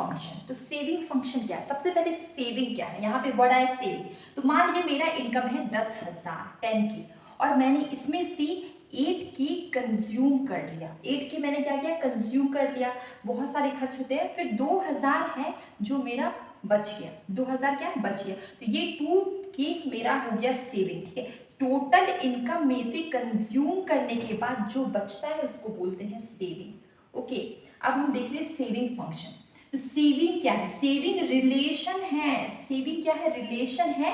Function. तो saving function क्या है? सबसे पहले सेविंग क्या है? यहाँ पे वर्ड आया सेविंग। तो मान लीजिए मेरा इनकम है 10,000 10 की, और मैंने इसमें से 8 की कंज्यूम कर लिया। 8 की मैंने क्या किया? कंज्यूम कर लिया। बहुत सारे खर्च होते हैं। फिर 2,000 है जो मेरा बच गया। 2,000 क्या बच गया? तो ये 2 की मेरा हो गया सेविंग। ठीक है, टोटल इनकम में से कंज्यूम करने के बाद जो बचता है उसको बोलते हैं सेविंग। ओके, अब हम देख रहे हैं सेविंग फंक्शन। तो सेविंग क्या है? सेविंग रिलेशन है। सेविंग क्या है? रिलेशन है।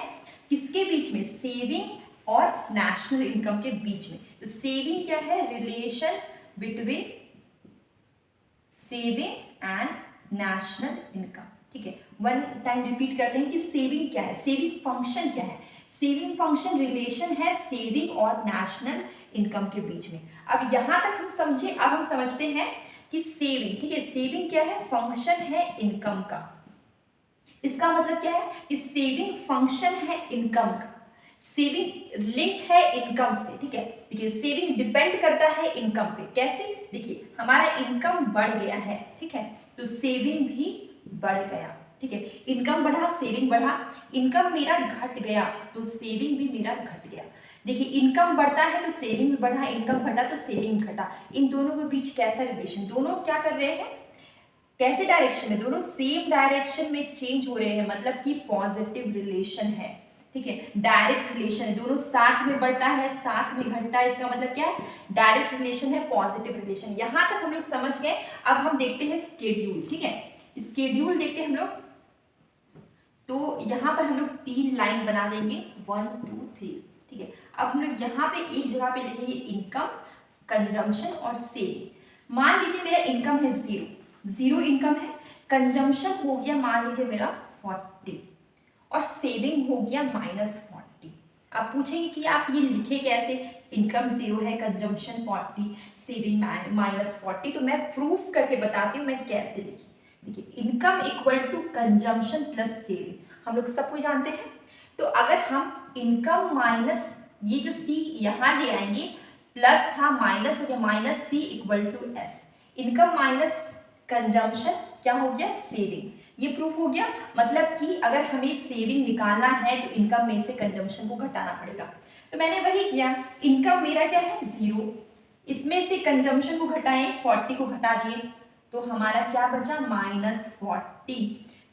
किसके बीच में? सेविंग और नेशनल इनकम के बीच में। तो सेविंग क्या है? Relation between saving and national income. ठीक है, वन टाइम रिपीट करते हैं कि सेविंग क्या है, सेविंग फंक्शन क्या है। सेविंग फंक्शन रिलेशन है सेविंग और नेशनल इनकम के बीच में। अब यहां तक हम समझे। अब हम समझते हैं कि सेविंग, ठीक है, सेविंग क्या है? फंक्शन है इनकम का। इसका मतलब क्या है? इस सेविंग फंक्शन है इनकम का। सेविंग लिंक है इनकम से। ठीक है, देखिए सेविंग डिपेंड करता है इनकम पे। कैसे? देखिए हमारा इनकम बढ़ गया है, ठीक है, तो सेविंग भी बढ़ गया। ठीक है, इनकम बढ़ा, सेविंग बढ़ा। इनकम मेरा घट गया तो सेविंग भी मेरा घट गया। देखिए इनकम बढ़ता है तो सेविंग भी बढ़ा, इनकम घटा तो सेविंग घटा। इन दोनों के बीच कैसा रिलेशन? दोनों क्या कर रहे हैं? कैसे डायरेक्शन में? दोनों सेम डायरेक्शन में चेंज हो रहे हैं, मतलब कि पॉजिटिव रिलेशन है। ठीक है, डायरेक्ट रिलेशन है, दोनों साथ में बढ़ता है साथ में घटता है। इसका मतलब क्या है? डायरेक्ट रिलेशन है, पॉजिटिव रिलेशन। यहां तक हम लोग समझ गए। अब हम देखते हैं स्केड्यूल। ठीक है, स्केड्यूल देखते हैं हम लोग। तो यहाँ पर हम लोग 3 लाइन बना देंगे, 1 2 3। ठीक है, अब हम लोग यहाँ पे एक जगह पे लिखेंगे इनकम, कंजम्पशन और सेविंग। मान लीजिए मेरा इनकम है 0 इनकम है। कंजम्पशन हो गया मान लीजिए मेरा 40 और सेविंग हो गया -40। आप पूछेंगे कि आप ये लिखे कैसे? इनकम 0 है, कंजम्पशन 40, सेविंग -40। तो मैं प्रूफ करके बताती हूँ मैं कैसे लिखी। देखिए income equal to consumption plus saving, हम लोग सब कुछ जानते हैं। तो अगर हम इनकम माइनस ये जो सी यहाँ ले आएंगे, प्लस था माइनस हो गया, minus C equal to S. Income minus consumption क्या हो गया? सेविंग। ये प्रूफ हो गया। मतलब कि अगर हमें सेविंग निकालना है तो इनकम में से कंजम्पशन को घटाना पड़ेगा। तो मैंने वही किया। इनकम मेरा क्या है? 0, इसमें से कंजम्पशन को घटाएं, 40 को घटा दिए तो हमारा क्या बचा? -40।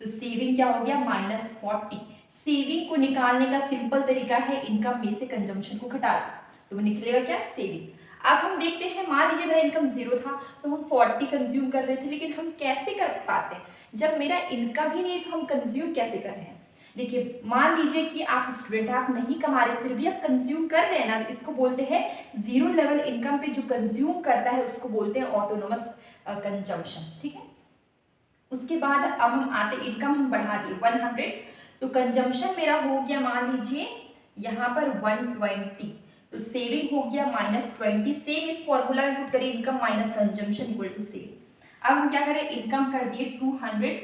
तो सेविंग क्या हो गया? -40। सेविंग को निकालने का सिंपल तरीका है इनकम में से कंजम्पशन को घटा दो, तो वो निकलेगा क्या? सेविंग। अब हम देखते हैं, मान लीजिए मेरा इनकम 0 था तो हम 40 कंज्यूम कर रहे थे, लेकिन हम कैसे कर पाते हैं? जब मेरा इनकम ही नहीं है तो हम कंज्यूम कैसे कर रहे हैं? देखिए मान लीजिए कि आप स्टूडेंट, आप नहीं कमा रहे फिर भी आप कंज्यूम कर रहे हैं ना, तो इसको बोलते हैं 0 लेवल इनकम पे जो कंज्यूम करता है उसको बोलते हैं ऑटोनोमस कंजम्पशन। ठीक है, उसके बाद अब हम आते, इनकम हम बढ़ा दिए 100, तो कंजम्पशन मेरा हो गया मान लीजिए यहाँ पर 120, तो सेविंग हो गया -20। सेम इस फॉर्मूला में पुट करिए, income minus consumption equal to saving. अब हम क्या करें? इनकम कर दिए 200,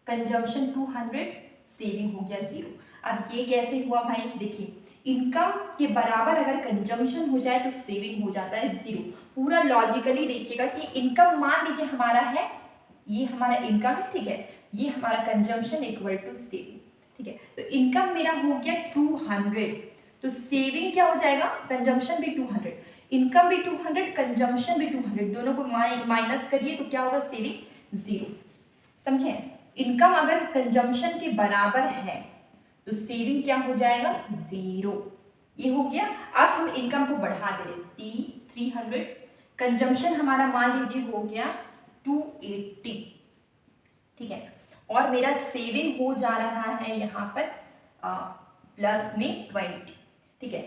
कंजम्पशन 200, सेविंग हो गया 0। अब ये कैसे हुआ भाई? देखिए इनकम के बराबर अगर कंजम्पशन हो जाए तो सेविंग हो जाता है 0। पूरा लॉजिकली देखिएगा कि इनकम मान लीजिए हमारा है, ये हमारा इनकम है, ठीक है, ये हमारा कंजम्पशन इक्वल टू सेविंग। ठीक है, तो इनकम मेरा हो गया 200, तो सेविंग क्या हो जाएगा? कंजम्पशन भी 200, इनकम भी 200, कंजम्पशन भी 200, दोनों को माइनस करिए तो क्या होगा? सेविंग 0। समझे? इनकम अगर कंजम्पशन के बराबर है तो सेविंग क्या हो जाएगा? 0। ये हो गया। अब हम इनकम को बढ़ा दे रहे 300, कंजम्पशन हमारा मान लीजिए हो गया 280। ठीक है, और मेरा सेविंग हो जा रहा है यहाँ पर प्लस में 20। ठीक है,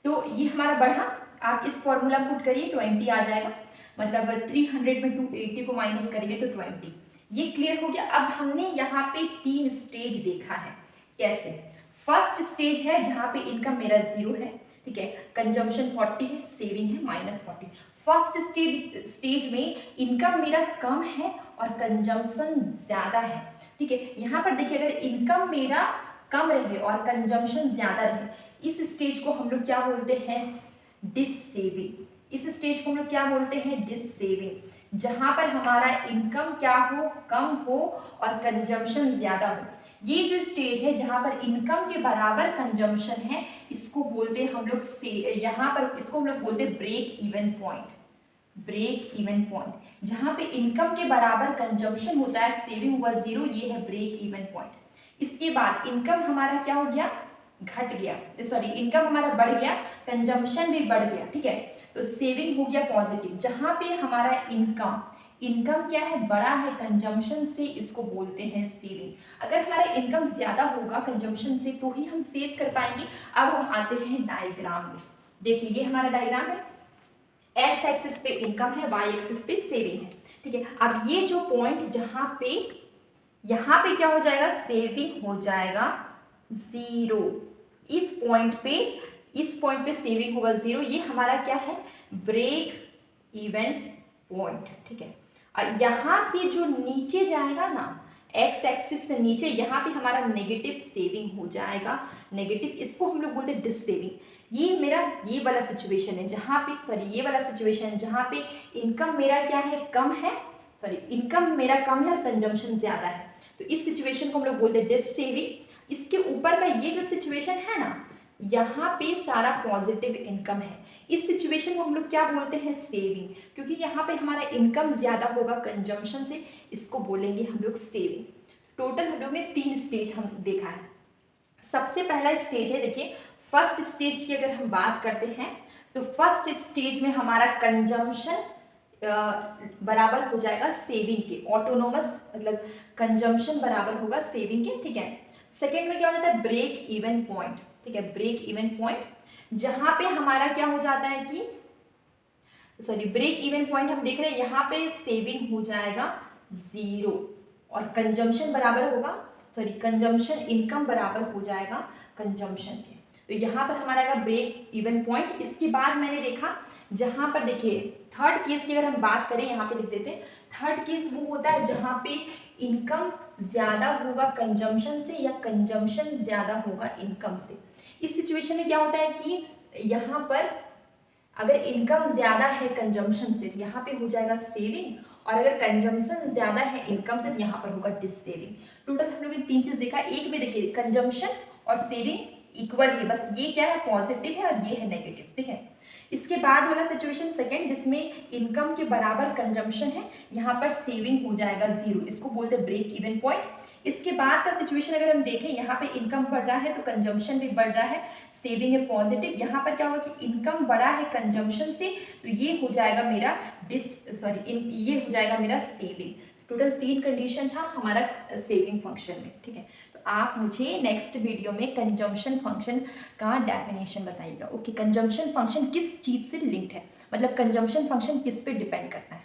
तो ये हमारा बढ़ा। आप इस फॉर्मूला पुट करिए, 20 आ जाएगा, मतलब 300 में 280 को माइनस करेंगे तो 20। ये क्लियर हो गया। अब हमने यहाँ पे 3 स्टेज देखा है। कैसे? फर्स्ट स्टेज है जहाँ पे इनकम मेरा 0 है, ठीक है, कंजम्पशन 40 है, सेविंग है -40। फर्स्ट स्टेज में इनकम मेरा कम है और कंजम्पशन ज्यादा है। ठीक है, यहाँ पर देखिए अगर इनकम मेरा कम रहे और कंजम्पशन ज्यादा रहे, इस स्टेज को हम लोग क्या बोलते हैं? Dish saving. इस स्टेज को हम लोग क्या बोलते हैं? Dissaving. जहां पर हमारा इनकम क्या हो, कम हो और कंजम्पशन ज्यादा हो। ये जो स्टेज है जहां पर इनकम के बराबर कंजम्पशन है, इसको बोलते हैं हम लोग से, यहाँ पर इसको हम लोग बोलते हैं break even point. Break even point जहां पे इनकम के बराबर कंजम्पशन होता है, सेविंग हुआ जीरो, ये है ब्रेक इवन पॉइंट। इसके बाद इनकम हमारा क्या हो गया, घट गया, सॉरी इनकम हमारा बढ़ गया, कंजम्पशन भी बढ़ गया, ठीक है, तो सेविंग हो गया पॉजिटिव। जहां पे हमारा इनकम क्या है, बड़ा है कंजम्पशन से, इसको बोलते हैं सेविंग। अगर हमारा इनकम ज्यादा होगा कंजम्पशन से तो ही हम सेव कर पाएंगे। अब हम आते हैं डायग्राम में। देखिए ये हमारा डायग्राम है, एक्स एक्सिस पे इनकम है, वाई एक्सिस पे सेविंग है, ठीक है। अब ये जो पॉइंट जहां पे, यहाँ पे क्या हो जाएगा, सेविंग हो जाएगा जीरो। इस पॉइंट पे सेविंग होगा जीरो। ये हमारा क्या है, ब्रेक इवन पॉइंट, ठीक है। और यहाँ से जो नीचे जाएगा ना, एक्स एक्सिस से नीचे, यहाँ पे हमारा नेगेटिव सेविंग हो जाएगा, नेगेटिव, इसको हम लोग बोलते हैं डिससेविंग। ये मेरा ये वाला सिचुएशन है जहाँ पे, सॉरी ये वाला सिचुएशन है जहाँ पे इनकम मेरा क्या है, कम है, सॉरी इनकम मेरा कम है और कंजम्पशन ज्यादा है, तो इस सिचुएशन को हम लोग बोलते हैं डिससेविंग। इसके ऊपर का ये जो सिचुएशन है ना, यहाँ पे सारा पॉजिटिव इनकम है, इस सिचुएशन को हम लोग क्या बोलते हैं, सेविंग, क्योंकि यहाँ पे हमारा इनकम ज्यादा होगा कंजम्पशन से, इसको बोलेंगे हम लोग सेविंग। टोटल हम लोग ने 3 स्टेज हम देखा है। सबसे पहला स्टेज है, देखिए फर्स्ट स्टेज की अगर हम बात करते हैं तो फर्स्ट स्टेज में हमारा कंजम्पशन बराबर हो जाएगा सेविंग के, ऑटोनोमस मतलब कंजम्पशन बराबर होगा सेविंग के, ठीक है। सेकेंड में क्या हो जाता है, ब्रेक इवन पॉइंट, ठीक है, ब्रेक इवन पॉइंट, जहां पे हमारा क्या हो जाता है कि, सॉरी ब्रेक इवन पॉइंट हम देख रहे हैं, यहाँ पे सेविंग हो जाएगा जीरो और कंजम्पशन बराबर होगा, सॉरी कंजम्पशन इनकम बराबर हो जाएगा कंजम्पशन के, तो यहाँ पर हमारा आएगा ब्रेक इवन पॉइंट। इसके बाद मैंने देखा जहाँ पर, देखिए थर्ड केस की अगर हम बात करें, यहाँ पे लिख देते हैं, थर्ड केस वो होता है जहाँ पे इनकम ज्यादा होगा कंजम्पशन से या कंजम्पशन ज्यादा होगा इनकम से। इस सिचुएशन में क्या होता है कि यहाँ पर अगर इनकम ज्यादा है कंजम्पशन से, यहाँ पे हो जाएगा सेविंग, और अगर कंजम्पशन ज्यादा है इनकम से, यहाँ पर होगा डिससेविंग। टोटल हम लोग ने 3 चीज देखा, एक में देखिए कंजम्पशन और सेविंग इक्वल है, बस ये क्या है पॉजिटिव है और ये है नेगेटिव, ठीक है। इसके बाद वाला सिचुएशन सेकंड, जिसमें इनकम के बराबर कंजम्पशन है, यहाँ पर सेविंग हो जाएगा जीरो, इसको बोलते हैं ब्रेक इवन पॉइंट। इसके बाद का सिचुएशन अगर हम देखें, यहाँ पे इनकम बढ़ रहा है तो कंजम्पशन भी बढ़ रहा है, सेविंग है पॉजिटिव। यहाँ पर क्या होगा कि इनकम बढ़ा है कंजम्पशन से, तो ये हो जाएगा मेरा ये हो जाएगा मेरा सेविंग। टोटल 3 कंडीशन था हमारा सेविंग फंक्शन में, ठीक है। तो आप मुझे नेक्स्ट वीडियो में कंजम्पशन फंक्शन का डेफिनेशन बताइएगा। ओके, कंजम्पशन फंक्शन किस चीज़ से लिंक्ड है, मतलब कंजम्पशन फंक्शन किस पे डिपेंड करता है।